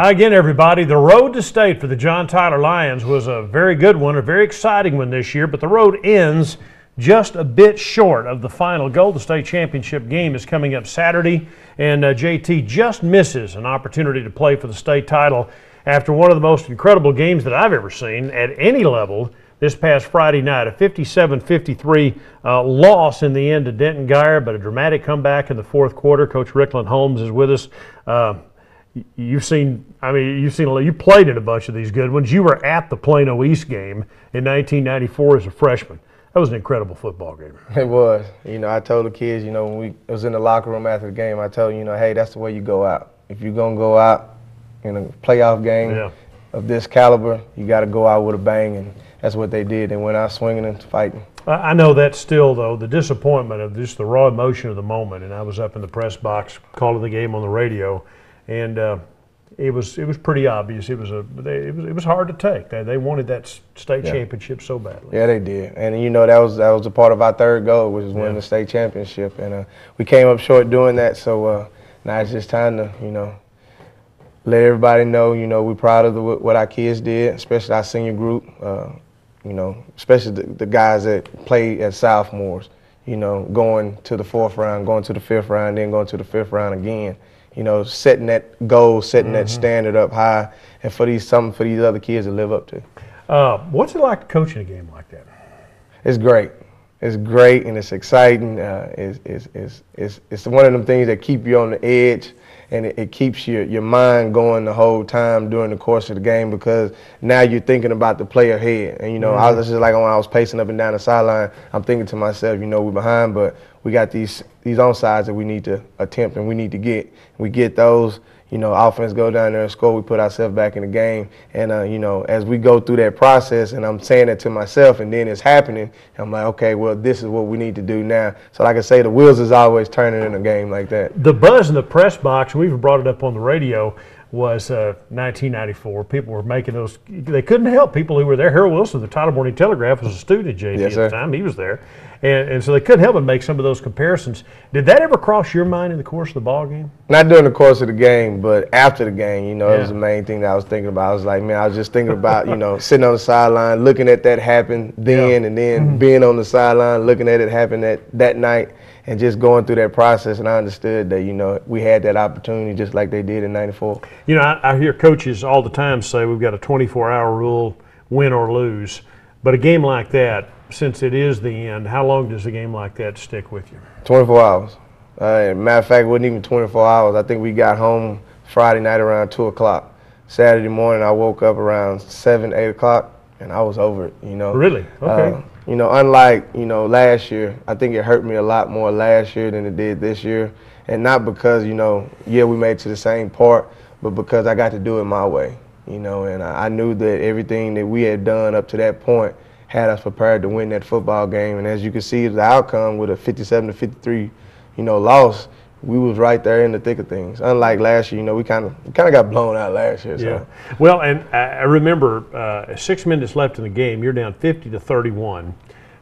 Hi again, everybody. The road to state for the John Tyler Lions was a very good one, a very exciting one this year, but the road ends just a bit short of the final goal. The state championship game is coming up Saturday, and JT just misses an opportunity to play for the state title after one of the most incredible games that I've ever seen at any level this past Friday night. A 57-53 loss in the end to Denton Guyer, but a dramatic comeback in the fourth quarter. Coach Ricklan Holmes is with us. You played in a bunch of these good ones. You were at the Plano East game in 1994 as a freshman. That was an incredible football game. It was. I told the kids, when we was in the locker room after the game, I told them, hey, that's the way you go out. If you're going to go out in a playoff game of this caliber, you got to go out with a bang, and that's what they did. They went out swinging and fighting. I know that's still, though, the disappointment of just the raw emotion of the moment, and I was up in the press box calling the game on the radio, and it was pretty obvious. It was hard to take. They wanted that state championship so badly. Yeah, they did, and that was a part of our third goal, which was winning the state championship, and we came up short doing that. So now it's just time to let everybody know we're proud of what our kids did, especially our senior group. Especially the guys that played as sophomores. Going to the fourth round, going to the fifth round, then going to the fifth round again. Setting that goal, setting that standard up high, and something for these other kids to live up to. What's it like coaching a game like that? It's great. It's great and it's exciting. It's one of them things that keep you on the edge, and it keeps your mind going the whole time during the course of the game, because now you're thinking about the play ahead. And I was just like when I was pacing up and down the sideline, I'm thinking to myself, we're behind, but we got these onside that we need to attempt and we need to get. We get those, offense go down there and score, we put ourselves back in the game. And, as we go through that process, and I'm saying it to myself, and then it's happening, I'm like, okay, well, this is what we need to do now. So like I say, the wheels is always turning in a game like that. The buzz in the press box, and we even brought it up on the radio, was 1994. People were making those. They couldn't help people who were there. Harold Wilson, the Tyler Morning Telegraph, was a student at JV at the time. He was there. And so they couldn't help but make some of those comparisons. Did that ever cross your mind in the course of the ball game? Not during the course of the game, but after the game, it was the main thing that I was thinking about. I was like, man, I was just thinking about, sitting on the sideline, looking at that happen then, and then being on the sideline, looking at it happen that night, and just going through that process. And I understood that, we had that opportunity just like they did in '94. I hear coaches all the time say we've got a 24-hour rule, win or lose. But a game like that, since it is the end, how long does a game like that stick with you? 24 hours. Matter of fact, it wasn't even 24 hours. I think we got home Friday night around 2 o'clock. Saturday morning, I woke up around 7, 8 o'clock, and I was over it, Really? Okay. Unlike, last year, I think it hurt me a lot more last year than it did this year. And not because, we made it to the same part, but because I got to do it my way, and I knew that everything that we had done up to that point had us prepared to win that football game. And as you can see, the outcome with a 57-53, loss, we was right there in the thick of things. Unlike last year, we kind of got blown out last year. So. Yeah. Well, and I remember 6 minutes left in the game. You're down 50-31,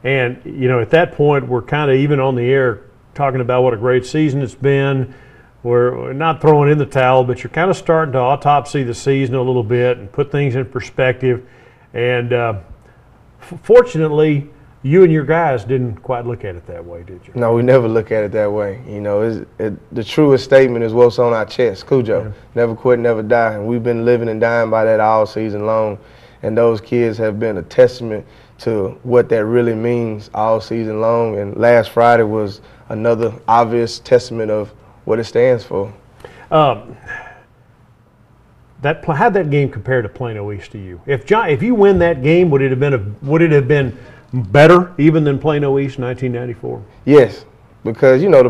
and at that point we're kind of even on the air talking about what a great season it's been. We're not throwing in the towel, but you're kind of starting to autopsy the season a little bit and put things in perspective. And fortunately, you and your guys didn't quite look at it that way, did you? No, we never look at it that way. The truest statement is what's on our chest, Cujo. Yeah. Never quit, never die. And we've been living and dying by that all season long. And those kids have been a testament to what that really means all season long. And last Friday was another obvious testament of what it stands for. How'd that game compare to Plano East to you? If you win that game, would it have been better even than Plano East 1994? Yes, because the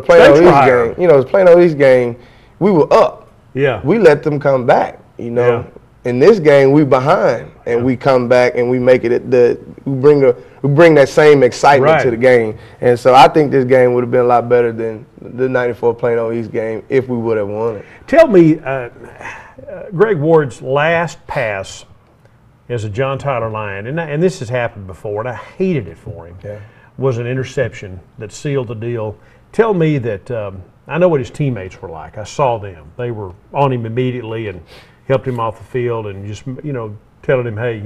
Plano East game, we were up. Yeah. We let them come back. Yeah. In this game, we behind, and we come back and we make it. We bring that same excitement to the game, and so I think this game would have been a lot better than the '94 Plano East game if we would have won it. Tell me, Greg Ward's last pass as a John Tyler Lion, and this has happened before, and I hated it for him. Yeah. Was an interception that sealed the deal. Tell me that I know what his teammates were like. I saw them; they were on him immediately, and helped him off the field and just, telling him, hey,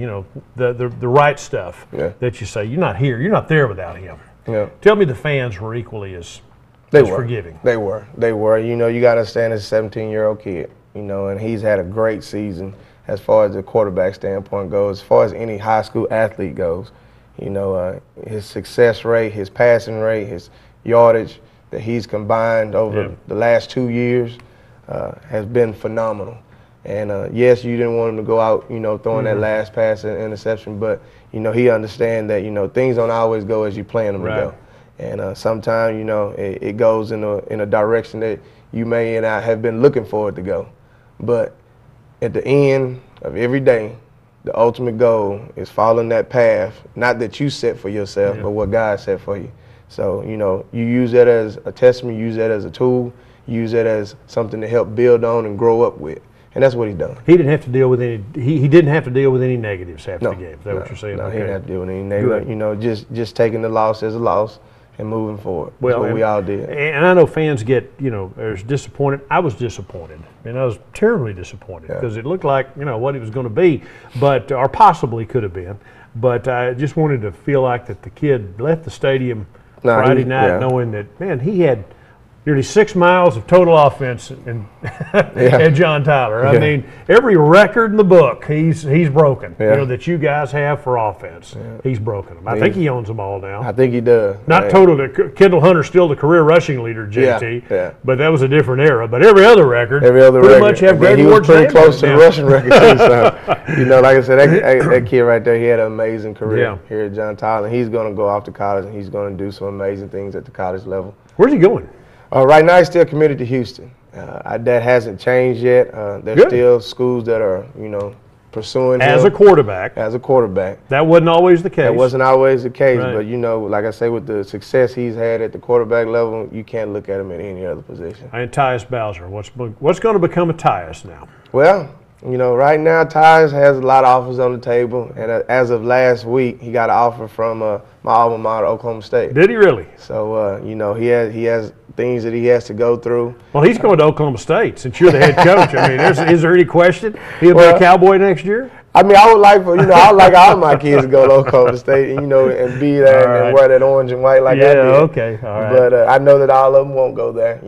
the right stuff that you say. You're not here. You're not there without him. Yeah. Tell me the fans were equally as forgiving. They were. You got to understand it's a 17-year-old kid, and he's had a great season as far as the quarterback standpoint goes, as far as any high school athlete goes. His success rate, his passing rate, his yardage that he's combined over the last 2 years has been phenomenal. And yes, you didn't want him to go out, throwing that last pass and interception, but he understands that things don't always go as you plan them to go. And sometimes it goes in a direction that you may not have been looking for it to go. But at the end of every day, the ultimate goal is following that path, not that you set for yourself, but what God set for you. So you use that as a testament, use that as a tool, use that as something to help build on and grow up with. And that's what he's done. He didn't have to deal with any. He didn't have to deal with any negatives after the game. Is that what you're saying? No, he didn't have to deal with any negatives. Just taking the loss as a loss and moving forward. Well, that's what we all did. And I know fans get are disappointed. I was disappointed, and I was terribly disappointed because it looked like what it was going to be, but or possibly could have been. But I just wanted to feel like that the kid left the stadium Friday night knowing that he had nearly 6 miles of total offense and John Tyler. I mean, every record in the book he's broken. That you guys have for offense, he's broken them. I think he owns them all now. I think he does. Not total. Kendall Hunter's still the career rushing leader, JT. But that was a different era. But every other record, pretty much have Greg Ward's name. He was pretty close to the rushing record too. So, like I said, that kid right there, he had an amazing career here at John Tyler. He's going to go off to college and he's going to do some amazing things at the college level. Where's he going? Right now, he's still committed to Houston. That hasn't changed yet. There's still schools that are, pursuing him. As a quarterback. That wasn't always the case. That wasn't always the case. But, like I say, with the success he's had at the quarterback level, you can't look at him at any other position. And Tyus Bowser, what's going to become of Tyus now? Well, right now, Tyus has a lot of offers on the table. And as of last week, he got an offer from my alma mater, Oklahoma State. Did he really? So, he has things that he has to go through. Well, he's going to Oklahoma State since you're the head coach. I mean, is there any question he'll be a Cowboy next year? I mean, I would like I would like all of my kids to go to Oklahoma State, and be there and wear that orange and white like I did. Okay, all right. But I know that all of them won't go there.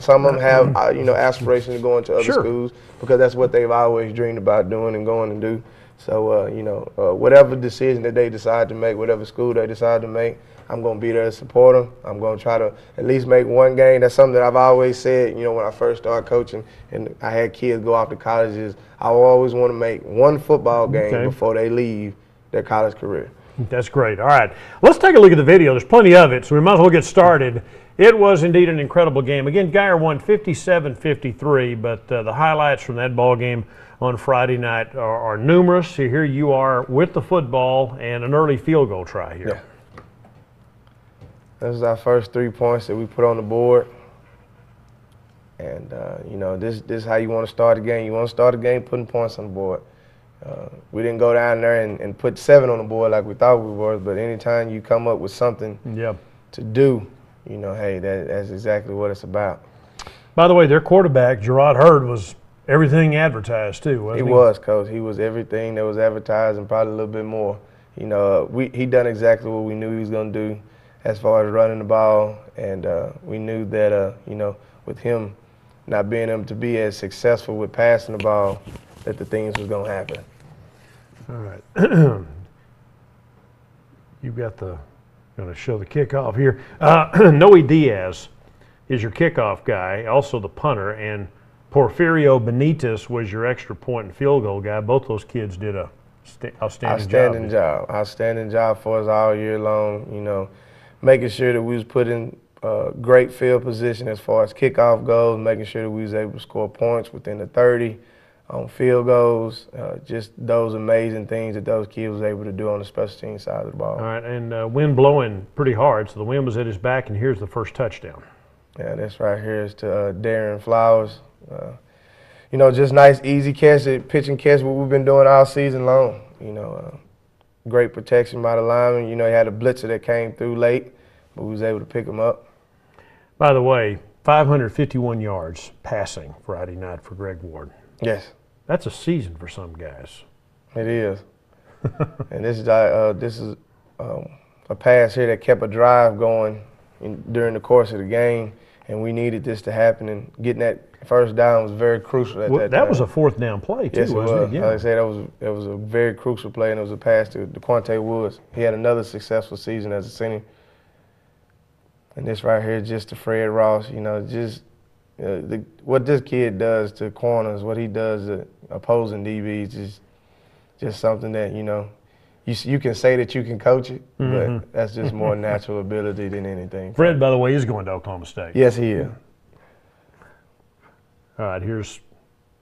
Some of them have aspirations to go into other schools because that's what they've always dreamed about doing and going to do. So whatever decision that they decide to make, whatever school they decide to make, I'm going to be there to support them. I'm going to try to at least make one game. That's something that I've always said, when I first started coaching and I had kids go off to colleges. I always want to make one football game before they leave their college career. That's great. All right. Let's take a look at the video. There's plenty of it, so we might as well get started. It was indeed an incredible game. Again, Guyer won 57-53, but the highlights from that ball game on Friday night are numerous. Here you are with the football and an early field goal try here. Yeah. This is our first 3 points that we put on the board. And, this is how you want to start the game. You want to start the game putting points on the board. We didn't go down there and put 7 on the board like we thought we were, but anytime you come up with something to do, hey, that's exactly what it's about. By the way, their quarterback, Gerard Hurd, was everything advertised too, wasn't he? He was, Coach. He was everything that was advertised and probably a little bit more. He done exactly what we knew he was going to do as far as running the ball, and we knew that, with him not being able to be as successful with passing the ball, that the things was going to happen. All right. You've got going to show the kickoff here. Noe Diaz is your kickoff guy, also the punter, and Porfirio Benitez was your extra point and field goal guy. Both those kids did a outstanding job. Outstanding job for us all year long, making sure that we was put in great field position as far as kickoff goes, making sure that we was able to score points within the 30 on field goals, just those amazing things that those kids was able to do on the special team side of the ball. All right, and wind blowing pretty hard, so the wind was at his back, and here's the first touchdown. Yeah, this right here is to Darren Flowers. Just nice, easy catch, pitch and catch, what we've been doing all season long. Great protection by the lineman. He had a blitzer that came through late, but we was able to pick him up. By the way, 551 yards passing Friday night for Greg Ward. Yes. That's a season for some guys. It is. And this is a pass here that kept a drive going during the course of the game, and we needed this to happen. And getting that first down was very crucial at that time. That was a fourth down play too, yes, wasn't it? Yeah. Like I said, it was a very crucial play, and it was a pass to DeQuante Woods. He had another successful season as a senior. And this right here, just to Fred Ross, you know, just what this kid does to corners, what he does to opposing DBs, is just something that, you know, you can say that you can coach it, but that's just more natural ability than anything. Fred, by the way, is going to Oklahoma State. Yes, he is. All right, here's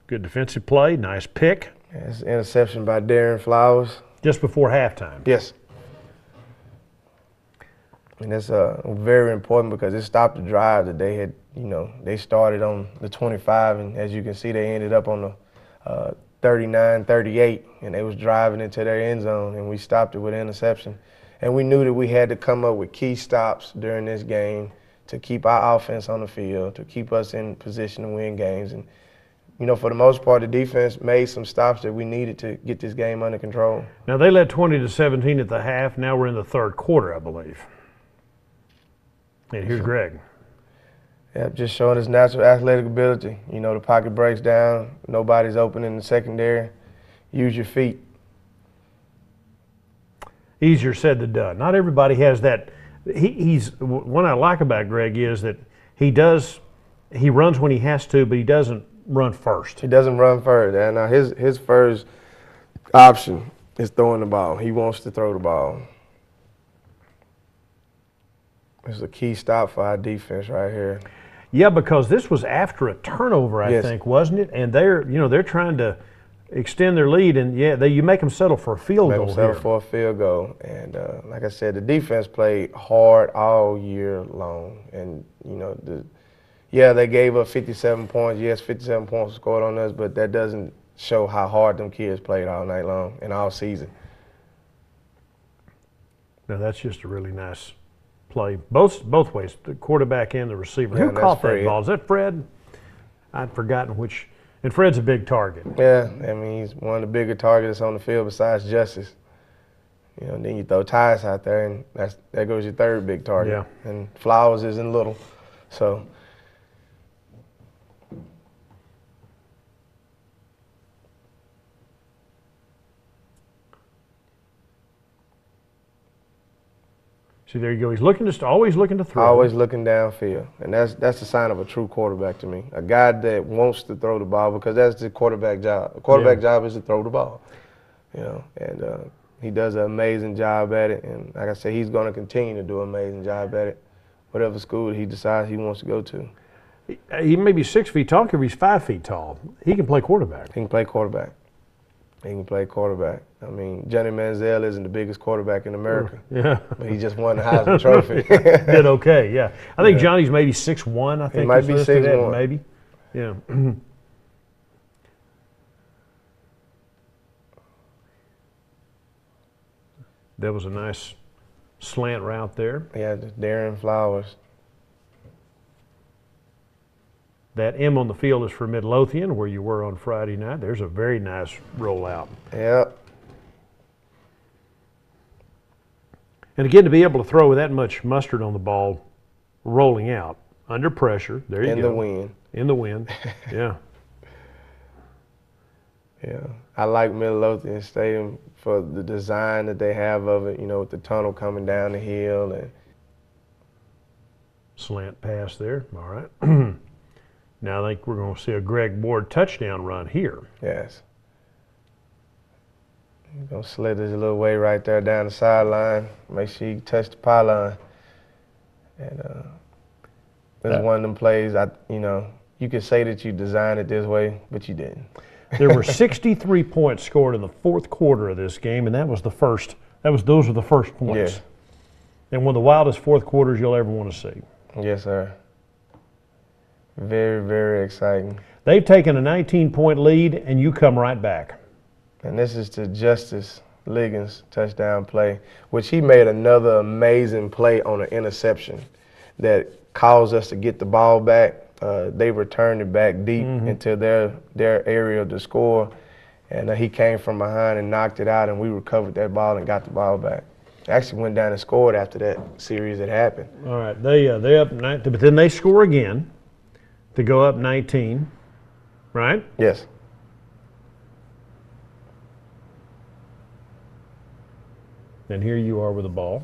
good defensive play, nice pick. It's an interception by Darren Flowers. Just before halftime. Yes. And that's very important because it stopped the drive that they had, you know, they started on the 25, and as you can see, they ended up on the 39-38, and they was driving into their end zone, and we stopped it with an interception. And we knew that we had to come up with key stops during this game to keep our offense on the field, to keep us in position to win games. And, you know, for the most part, the defense made some stops that we needed to get this game under control. Now, they led 20-17 at the half. Now we're in the third quarter, I believe. And here's Greg. Yeah, just showing his natural athletic ability. You know, the pocket breaks down, nobody's open in the secondary. Use your feet. Easier said than done. Not everybody has that. What I like about Greg is that he runs when he has to, but he doesn't run first. He doesn't run first. And now his first option is throwing the ball. He wants to throw the ball. It's a key stop for our defense right here. Yeah, because this was after a turnover, I think, wasn't it? And they're trying to extend their lead, and you make them settle for a field goal. Settle for a field goal, and like I said, the defense played hard all year long, and you know, they gave up 57 points. Yes, 57 points scored on us, but that doesn't show how hard them kids played all night long and all season. Now that's just a really nice play, both ways, the quarterback and the receiver. Yeah, Who caught that ball? Is that Fred? I'd forgotten which. And Fred's a big target. Yeah, I mean, he's one of the bigger targets on the field besides Justice. You know, then you throw Tyus out there, and there goes your third big target. Yeah. And Flowers isn't little, so. See, there you go. He's always looking to throw. Always looking downfield, and that's the sign of a true quarterback to me. A guy that wants to throw the ball, because that's the quarterback job. The quarterback job is to throw the ball, you know. And he does an amazing job at it. And like I said, he's going to continue to do an amazing job at it, whatever school he decides he wants to go to. He may be 6 feet tall, if he's 5 feet tall. He can play quarterback. He can play quarterback. He can play quarterback. I mean, Johnny Manziel isn't the biggest quarterback in America. Yeah. But he just won the Heisman Trophy. Did okay, yeah. I think Johnny's maybe 6'1", I think. He might be 6'1". Maybe. Yeah. That was a nice slant route there. Yeah, Darren Flowers. That M on the field is for Midlothian, where you were on Friday night. There's a very nice rollout. Yep. And again, to be able to throw with that much mustard on the ball, rolling out, under pressure, there you go. In the wind. In the wind, yeah. Yeah. I like Midlothian Stadium for the design that they have of it, you know, with the tunnel coming down the hill. And slant pass there, all right. Now I think we're going to see a Greg Ward touchdown run here. Yes. He's going to slid his little way right there down the sideline. Make sure you touch the pylon. And it's one of them plays, you know, you could say that you designed it this way, but you didn't. There were 63 points scored in the fourth quarter of this game, and those were the first points. Yeah. And one of the wildest fourth quarters you'll ever want to see. Yes, sir. Very, very exciting. They've taken a 19-point lead, and you come right back. And this is to Justice Liggins' touchdown play, which he made another amazing play on an interception that caused us to get the ball back. they returned it back deep into their area to score. And he came from behind and knocked it out, and we recovered that ball and got the ball back. Actually went down and scored after that series that happened. All right, they up 19, but then they score again to go up 19, right? Yes. And here you are with the ball.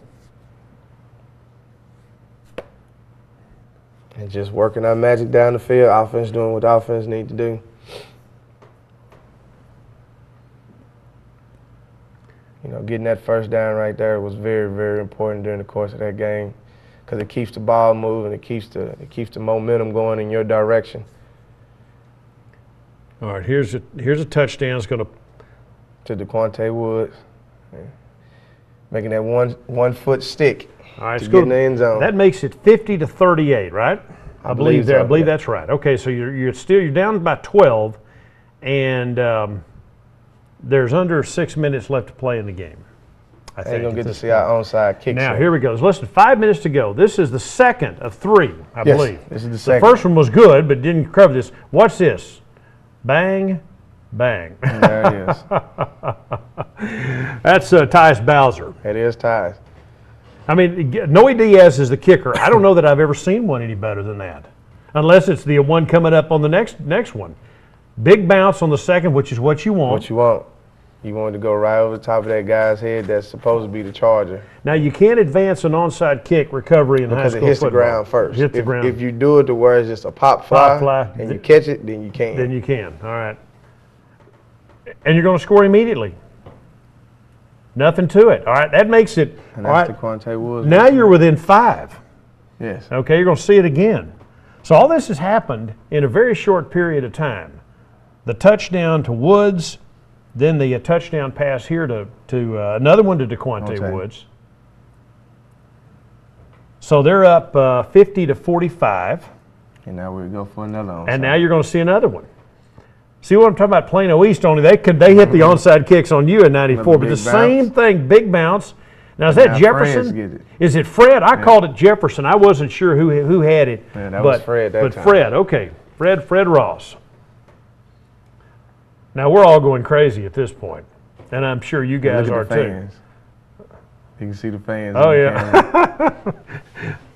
And just working our magic down the field, offense doing what offense need to do. You know, getting that first down right there was very, very important during the course of that game because it keeps the ball moving, it keeps the momentum going in your direction. All right, here's a touchdown. It's going to DeQuante Woods. Yeah. Making that one foot stick to get in the end zone. That makes it 50-38, right? I believe so, I believe that's right. Okay, so you're down by 12, and there's under 6 minutes left to play in the game. I think ain't gonna get to see our onside kick. Now here we go. Listen, 5 minutes to go. This is the second of 3, I believe. This is the second. The first one was good, but didn't cover this. Watch this. Bang, bang. There it is. That's Tyus Bowser. It is Tyus. I mean, Noe Diaz is the kicker. I don't know that I've ever seen one any better than that, unless it's the one coming up on the next one. Big bounce on the second, which is what you want. What you want. You want to go right over the top of that guy's head that's supposed to be the charger. Now, you can't advance an onside kick recovery in high school football. Because it hits the ground first. Hit the ground. If you do it to where it's just a pop fly and you catch it, then you can. Then you can. All right. And you're going to score immediately. Nothing to it. All right, that makes it. And that's DeQuante Woods. Now you're within 5. Yes. Okay, you're going to see it again. So all this has happened in a very short period of time. The touchdown to Woods, then the touchdown pass here to another one to DeQuante Woods. So they're up 50-45. And now we go for another onside. And now you're going to see another one. See what I'm talking about? Plano East only they hit the onside kicks on you in '94, but the same thing, big bounce. Now is that Jefferson? Is it Fred? I called it Jefferson. I wasn't sure who had it. Yeah, that was Fred that time. Fred, okay, Fred Ross. Now we're all going crazy at this point, and I'm sure you guys are too. You can see the fans. Oh yeah.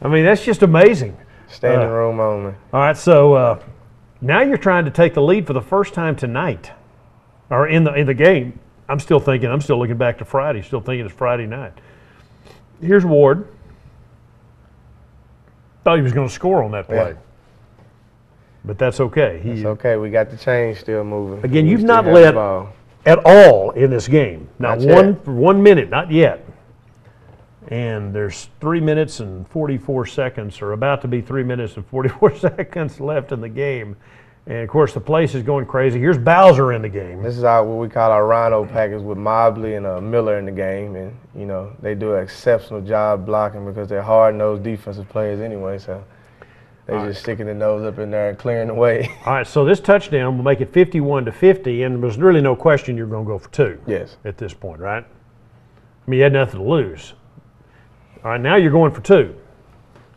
I mean that's just amazing. Standing room only. All right, so. Now you're trying to take the lead for the first time tonight, or in the game. I'm still looking back to Friday, still thinking it's Friday night. Here's Ward. Thought he was going to score on that play. Yeah. But that's okay. It's okay. We got the chain still moving. Again, you've not led at all in this game. Not for 1 minute, not yet. And there's 3 minutes and 44 seconds, or about to be 3 minutes and 44 seconds left in the game. And, of course, the place is going crazy. Here's Bowser in the game. This is what we call our Rhino package with Mobley and Miller in the game. And, you know, they do an exceptional job blocking because they're hard-nosed defensive players anyway. So they're just sticking their nose up in there and clearing the way. All right, so this touchdown will make it 51-50, and there's really no question you're going to go for 2. Yes. At this point, right? I mean, you had nothing to lose. All right, now you're going for 2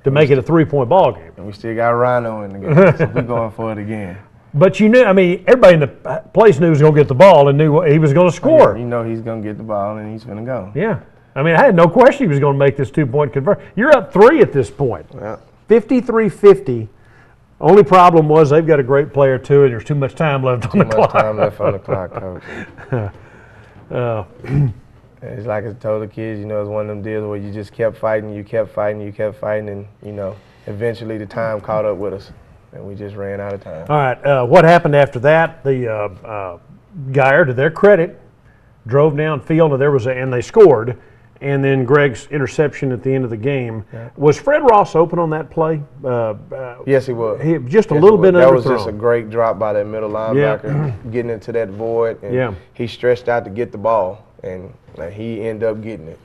to make it a 3-point ball game. And we still got Rhino in the game, so we're going for it again. But you knew, I mean, everybody in the place knew he was going to get the ball and knew he was going to score. Yeah, you know he's going to get the ball and he's going to go. Yeah. I mean, I had no question he was going to make this 2-point conversion. You're up 3 at this point. Yeah. 53-50. Only problem was they've got a great player, too, and there's too much time left on the clock. Too much time left on the clock, Coach. It's like I told the kids, you know, it's one of them deals where you just kept fighting, and, you know, eventually the time caught up with us, and we just ran out of time. All right, what happened after that? The Guyer, to their credit, drove downfield, and they scored, and then Greg's interception at the end of the game. Yeah. Was Fred Ross open on that play? Yes, he was. Just a little bit underthrown. That was just a great drop by that middle linebacker, getting into that void, and he stretched out to get the ball. And he ended up getting it.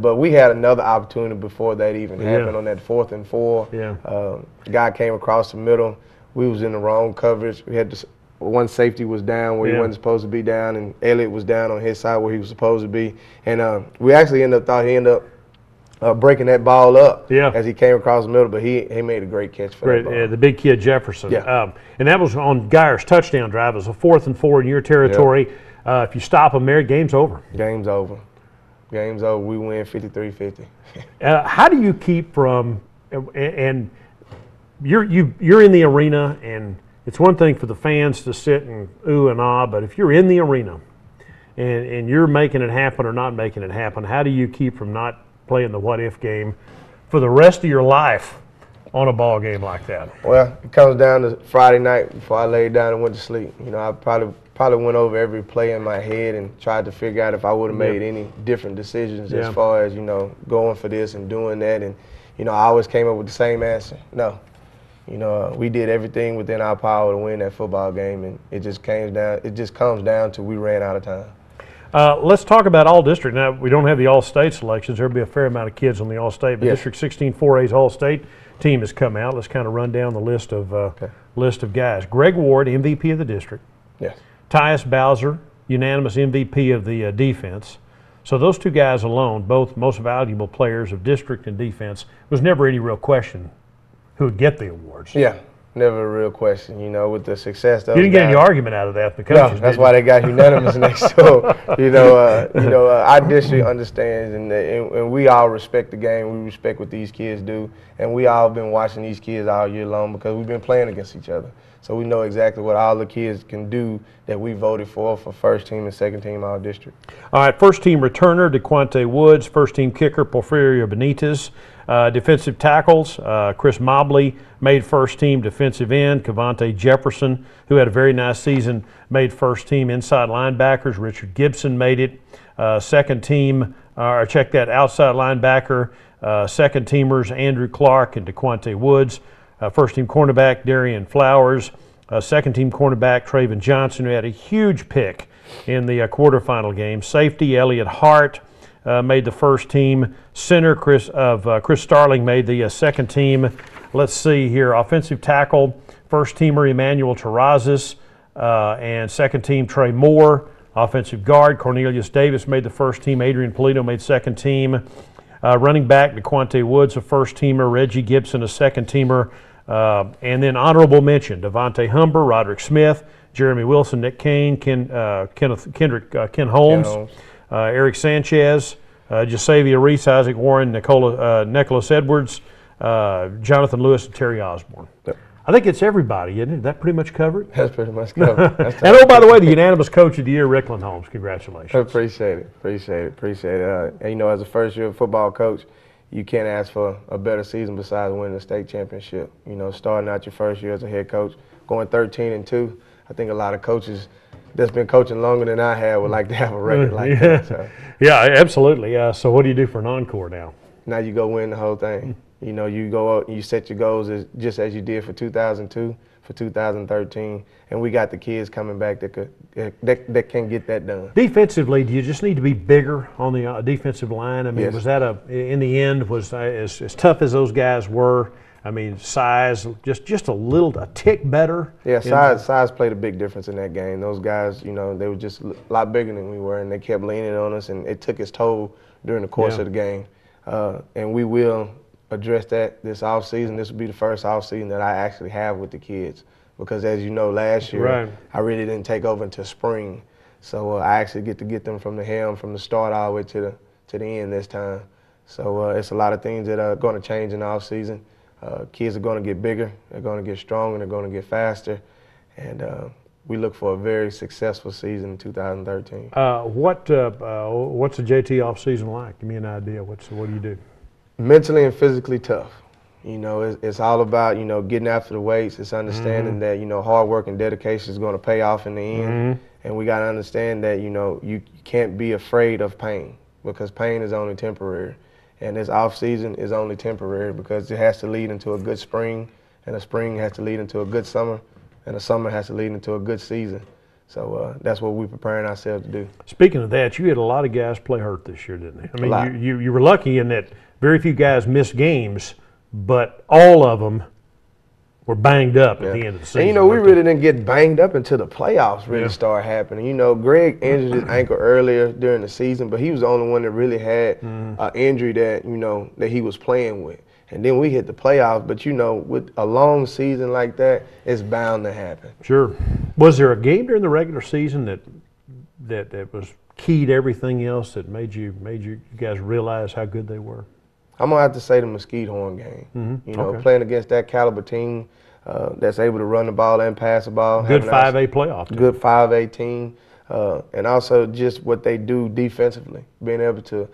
But we had another opportunity before that even happened on that 4th and 4. Yeah. Guy came across the middle. We was in the wrong coverage. We had one safety was down where he wasn't supposed to be down, and Elliott was down on his side where he was supposed to be. And we actually thought he ended up breaking that ball up Yeah. as he came across the middle, but he made a great catch for that ball. The big kid Jefferson. Yeah. And that was on Guyer's touchdown drive. It was a 4th and 4 in your territory. If you stop them there, game's over. Game's over. Game's over. We win 53-50. How do you keep from and you're in the arena, and it's one thing for the fans to sit and ooh and ah, but if you're in the arena and you're making it happen or not making it happen, how do you keep from not playing the what-if game for the rest of your life on a ball game like that? Well, it comes down to Friday night before I laid down and went to sleep. You know, I probably went over every play in my head and tried to figure out if I would have made any different decisions as far as, you know, going for this and doing that. And, you know, I always came up with the same answer: no. You know, we did everything within our power to win that football game, and it just comes down to we ran out of time. Let's talk about All-District. Now, we don't have the All-State selections. There'll be a fair amount of kids on the All-State, but District 16 4A's All-State team has come out. Let's kind of run down the list of guys. Greg Ward, MVP of the district. Yes. Tyus Bowser, unanimous MVP of the defense. So those two guys alone, both most valuable players of district and defense, was never any real question who would get the awards. Yeah. Never a real question, you know, with the success. You didn't get any argument out of that, the coaches. No, that's why they got unanimous next to them. Our district understands, and we all respect the game. We respect what these kids do, and we all been watching these kids all year long because we've been playing against each other. So we know exactly what all the kids can do that we voted for first team and second team all district. All right, first team returner, DeQuante Woods. First team kicker, Porfirio Benitez. Defensive tackles, Chris Mobley made first team defensive end. Cavante Jefferson, who had a very nice season, made first team inside linebackers. Richard Gibson made it. Second team, check that, outside linebacker. Second teamers, Andrew Clark and DeQuante Woods. First team cornerback, Darian Flowers. Second team cornerback, Traven Johnson, who had a huge pick in the quarterfinal game. Safety, Elliott Hart. Made the first team. Center, Chris Starling made the second team. Let's see here. Offensive tackle, first teamer Emmanuel Terrazas, and second team Trey Moore. Offensive guard, Cornelius Davis made the first team. Adrian Polito made second team. Running back, DeQuante Woods, a first teamer. Reggie Gibson, a second teamer. And then honorable mention, Devontae Humber, Roderick Smith, Jeremy Wilson, Nick Kane, Ken Holmes. Eric Sanchez, Jasavia Reese, Isaac Warren, Nicholas Edwards, Jonathan Lewis, and Terry Osborne. Yep. I think it's everybody, isn't it? Is that pretty much covered? That's pretty much covered. And oh, by the way, the unanimous coach of the year, Ricklan Holmes. Congratulations. Appreciate it. And, you know, as a first-year football coach, you can't ask for a better season besides winning the state championship. You know, starting out your first year as a head coach, going 13-2. I think a lot of coaches that's been coaching longer than I have would like to have a record like that. So. Yeah, absolutely. So what do you do for an encore now? Now you go win the whole thing. You know, you go out and you set your goals just as you did for 2002, for 2013, and we got the kids coming back that can get that done. Defensively, do you just need to be bigger on the defensive line? I mean, yes. Was that in the end, was as tough as those guys were? I mean, size, just a tick better. Yeah, size played a big difference in that game. Those guys, you know, they were just a lot bigger than we were, and they kept leaning on us, and it took its toll during the course of the game. And we will address that this offseason. This will be the first offseason that I actually have with the kids because, as you know, last year I really didn't take over until spring. So I actually get to get them from the helm, from the start all the way to the end this time. So it's a lot of things that are going to change in the offseason. Kids are going to get bigger, they're going to get stronger, they're going to get faster, and we look for a very successful season in 2013. What's a JT off season like? Give me an idea. What do you do? Mentally and physically tough. You know, it's all about, you know, getting after the weights. It's understanding that, you know, hard work and dedication is going to pay off in the end, and we got to understand that, you know, you can't be afraid of pain because pain is only temporary. And this off-season is only temporary because it has to lead into a good spring, and a spring has to lead into a good summer, and a summer has to lead into a good season. So that's what we're preparing ourselves to do. Speaking of that, you had a lot of guys play hurt this year, didn't you? I mean, you were lucky in that very few guys missed games, but all of them were banged up at the end of the season. And, you know, we really didn't get banged up until the playoffs really started happening. You know, Greg injured his ankle earlier during the season, but he was the only one that really had an injury that, you know, that he was playing with. And then we hit the playoffs, but, you know, with a long season like that, it's bound to happen. Sure. Was there a game during the regular season that was key to everything else that made you guys realize how good they were? I'm going to have to say the Mesquite Horn game. You know, playing against that caliber team that's able to run the ball and pass the ball. Good 5A playoff team. Good 5A team. And also just what they do defensively, being able to,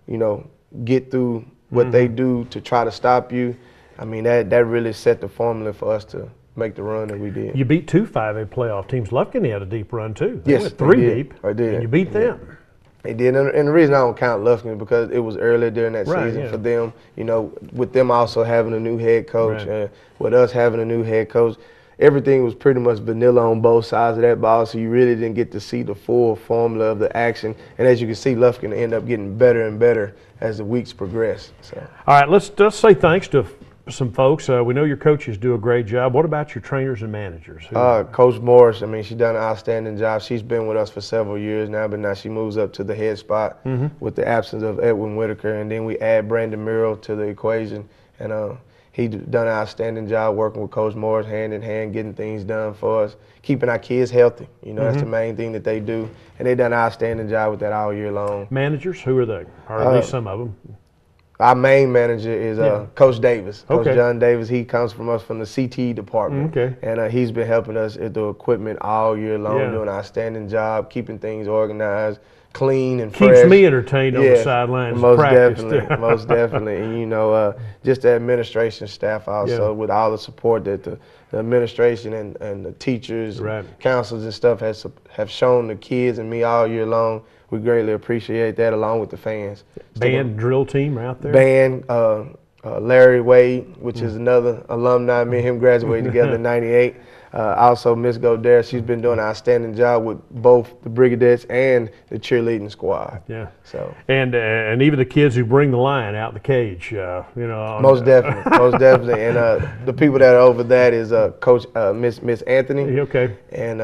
you know, get through what they do to try to stop you. I mean, that really set the formula for us to make the run that we did. You beat 2 5A playoff teams. Lufkin had a deep run, too. They went 3 deep. I did. And you beat them. They did, and the reason I don't count Lufkin is because it was earlier during that season for them. You know, with them also having a new head coach, and with us having a new head coach, everything was pretty much vanilla on both sides of that ball. So you really didn't get to see the full formula of the action. And as you can see, Lufkin ended up getting better and better as the weeks progressed. So. All right, let's say thanks to some folks. We know your coaches do a great job. What about your trainers and managers? Coach Morris, I mean, she's done an outstanding job. She's been with us for several years now, but now she moves up to the head spot with the absence of Edwin Whitaker. And then we add Brandon Murrell to the equation. And he's done an outstanding job working with Coach Morris hand in hand, getting things done for us, keeping our kids healthy. You know, that's the main thing that they do. And they've done an outstanding job with that all year long. Managers, who are they? Or at least some of them? Our main manager is Coach Davis. Coach John Davis. He comes from us from the CTE department. And he's been helping us at the equipment all year long, doing an outstanding job, keeping things organized, clean and fresh. Keeps me entertained on the sidelines. Most definitely, most definitely. And, you know, just the administration staff also with all the support that the administration and the teachers, and counselors and stuff have shown the kids and me all year long. We greatly appreciate that, along with the fans. Band drill team out there? Band, Larry Wade, which is another alumni. Me and him graduated together in '98. Also, Miss Godere, she's been doing an outstanding job with both the Brigadettes and the cheerleading squad. Yeah. So. And even the kids who bring the lion out the cage, you know. Most definitely, most definitely. And the people that are over that is Coach Miss Anthony. Okay. And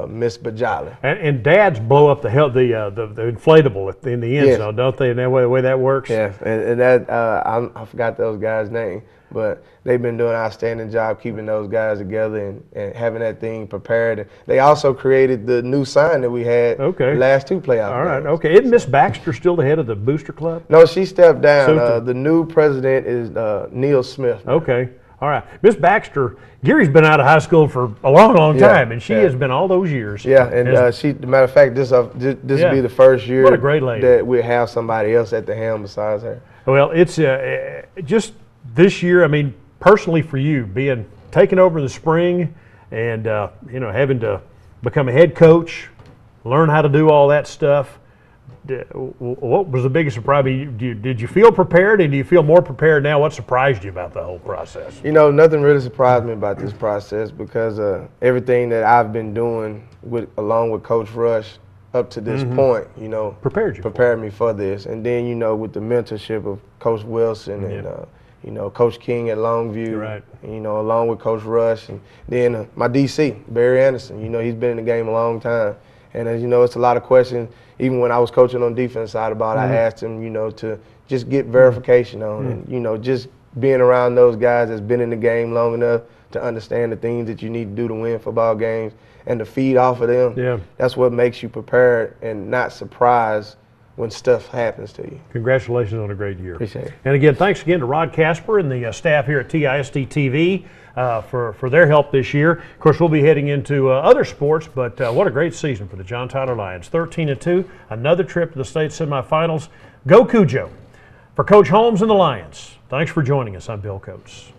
Miss Bajali. And dads blow up the inflatable in the end zone, don't they? And that way that works. Yeah. And that I forgot those guys' name. But they've been doing an outstanding job keeping those guys together and having that thing prepared. And they also created the new sign that we had the last 2 playoff All right, games. okay. Isn't Miss Baxter still the head of the booster club? No, she stepped down. The new president is Neil Smith. Okay, all right. Miss Baxter, Gary's been out of high school for a long, long time, and she has been all those years. Yeah, and she, matter of fact, this will be the first year what a great lady. That we have somebody else at the helm besides her. Well, it's just this year, I mean, personally for you, being taken over in the spring and, you know, having to become a head coach, learn how to do all that stuff, what was the biggest surprise? Did you feel prepared, and do you feel more prepared now? What surprised you about the whole process? You know, nothing really surprised me about this process because everything that I've been doing along with Coach Rush up to this point, you know, prepared me for this. And then, you know, with the mentorship of Coach Wilson and you know, Coach King at Longview, you know, along with Coach Rush, and then my DC, Barry Anderson. You know, he's been in the game a long time, and as you know, it's a lot of questions. Even when I was coaching on defense side about, I asked him, you know, to just get verification on, and you know, just being around those guys that's been in the game long enough to understand the things that you need to do to win football games and to feed off of them. Yeah, that's what makes you prepared and not surprised when stuff happens to you. Congratulations on a great year. Appreciate it. And again, thanks again to Rod Casper and the staff here at TIST TV for their help this year. Of course, we'll be heading into other sports, but what a great season for the John Tyler Lions. 13-2, another trip to the state semifinals. Go Cujo. For Coach Holmes and the Lions, thanks for joining us. I'm Bill Coates.